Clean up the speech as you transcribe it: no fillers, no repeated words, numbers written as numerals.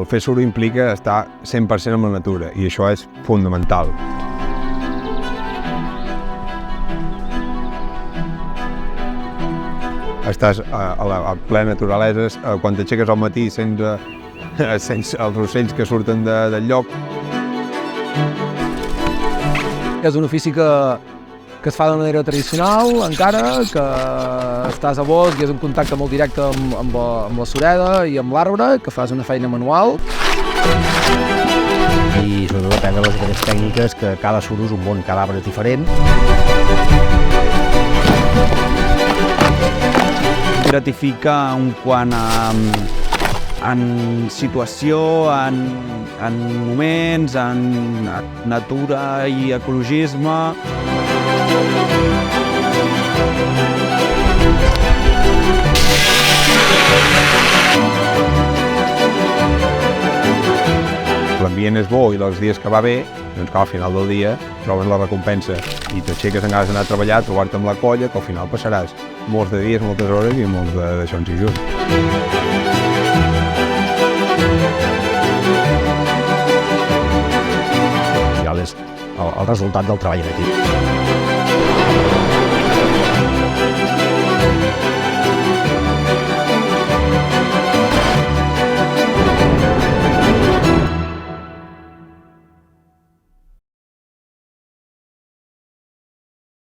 el fer suro implica estar 100% amb la natura i això és fundamental. Estàs a la plena naturalesa, quan t'aixeques al matí sense els ocells que surten del lloc. És un ofici que es fa de manera tradicional encara, que estàs a bosc i és un contacte molt directe amb la sureda i amb l'arbre, que fas una feina manual. I sobretot aprendre les diferents tècniques, que cada suro és un món, cada arbre és diferent. Gratifica quant en situació, en moments, en natura i ecologisme. L'ambient és bo i els dies que va bé, doncs al final del dia trobes la recompensa i t'aixeques amb ganes d'anar a treballar, trobar-te amb la colla, que al final passaràs molts de dies, moltes hores i molts d'això i junts. Al final és el resultat del treball en equip.